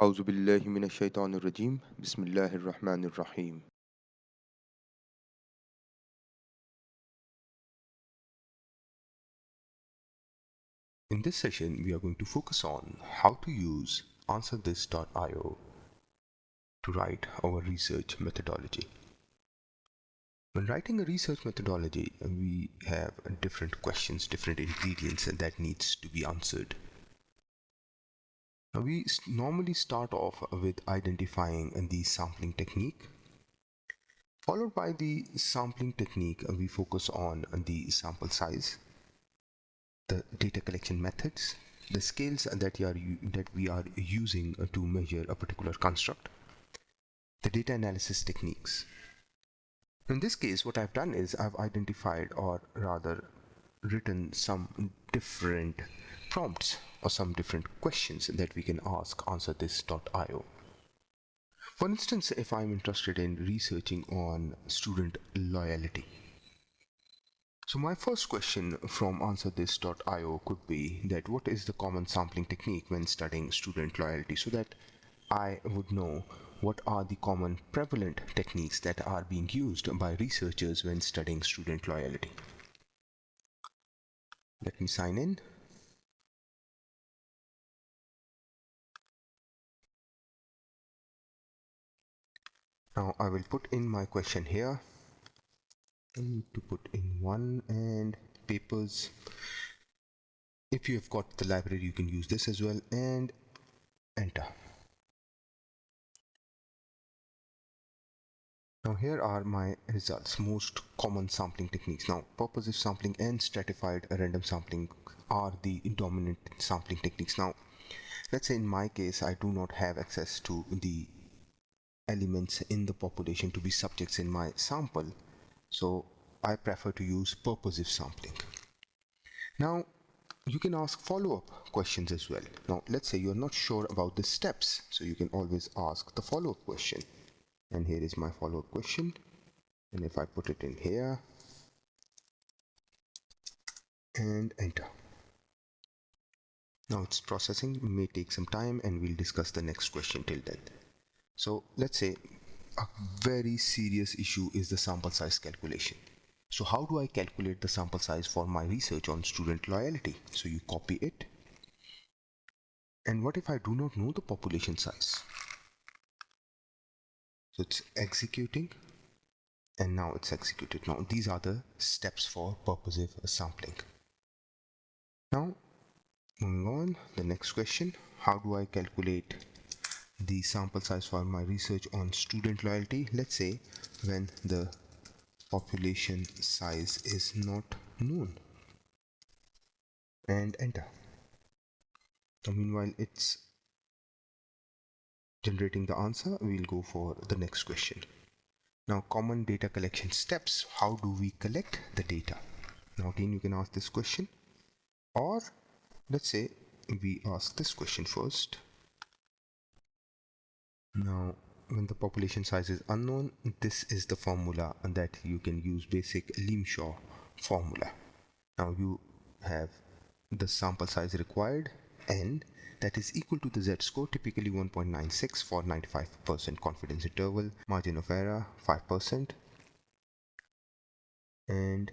أعوذ بالله من الشيطان الرجيم بسم الله الرحمن الرحيم. In this session, we are going to focus on how to use AnswerThis.io to write our research methodology. When writing a research methodology, we have different questions, different ingredients that needs to be answered. Now, we normally start off with identifying the sampling technique. Followed by the sampling technique, we focus on the sample size, the data collection methods, the scales that we are using to measure a particular construct, the data analysis techniques. In this case, what I've done is I've identified, or rather written, some different prompts or some different questions that we can ask answerthis.io. For instance, if I'm interested in researching on student loyalty, so my first question from answerthis.io could be that what is the common sampling technique when studying student loyalty, so that I would know what are the common prevalent techniques that are being used by researchers when studying student loyalty. Let me sign in. Now I will put in my question here. I need to put in one and papers. If you have got the library, you can use this as well, and enter. Now here are my results. Most common sampling techniques. Now purposive sampling and stratified random sampling are the dominant sampling techniques. Now let's say in my case I do not have access to the elements in the population to be subjects in my sample, so I prefer to use purposive sampling. Now you can ask follow-up questions as well. Now let's say you're not sure about the steps, so you can always ask the follow-up question. And here is my follow-up question, and if I put it in here and enter, now it's processing. It may take some time and we'll discuss the next question till then. So let's say a very serious issue is the sample size calculation. So how do I calculate the sample size for my research on student loyalty? So you copy it, and what if I do not know the population size? So it's executing, and now it's executed. Now these are the steps for purposive sampling. Now moving on, the next question: how do I calculate the sample size for my research on student loyalty? Let's say when the population size is not known, and enter. Now meanwhile it's generating the answer, we'll go for the next question. Now common data collection steps: how do we collect the data? Now again you can ask this question, or let's say we ask this question first. Now when the population size is unknown, this is the formula that you can use, basic Limshaw formula. Now you have the sample size required, n, that is equal to the z-score, typically 1.96 for 95% confidence interval, margin of error 5%, and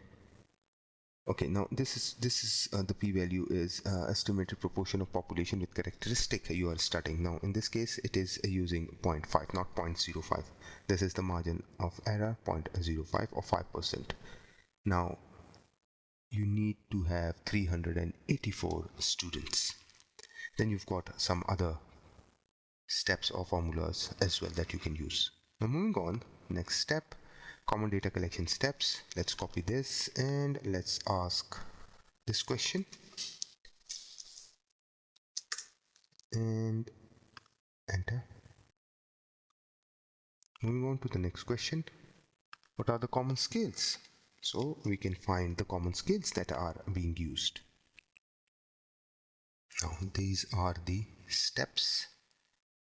okay, now this is the p-value is estimated proportion of population with characteristic you are studying. Now in this case it is using 0.5, not 0.05. This is the margin of error, 0.05 or 5%. Now you need to have 384 students. Then you've got some other steps or formulas as well that you can use. Now moving on, next step, common data collection steps. Let's copy this and let's ask this question and enter. Moving on to the next question, what are the common scales? So we can find the common scales that are being used. Now these are the steps,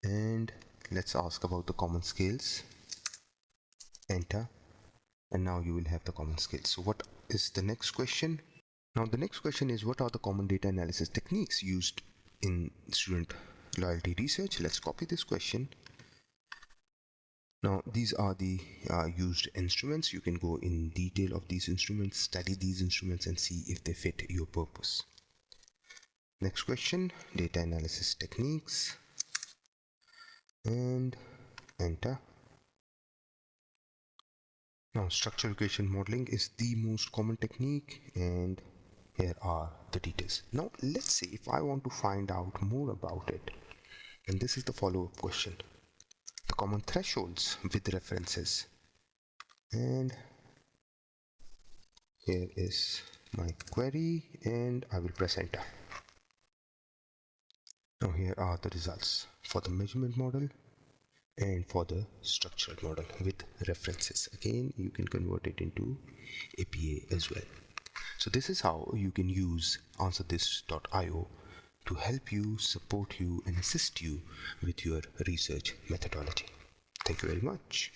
and let's ask about the common scales. Enter, and now you will have the common scales. So what is the next question? Now the next question is, what are the common data analysis techniques used in student loyalty research. Let's copy this question. Now these are the used instruments. You can go in detail of these instruments, study these instruments and see if they fit your purpose. Next question, data analysis techniques, and enter. Now structure regression modeling is the most common technique, and here are the details. Now let's see if I want to find out more about it, and this is the follow-up question. The common thresholds with references, and here is my query and I will press enter. Now here are the results for the measurement model and for the structured model with references. Again, you can convert it into APA as well. So this is how you can use answerthis.io to help you, support you and assist you with your research methodology. Thank you very much.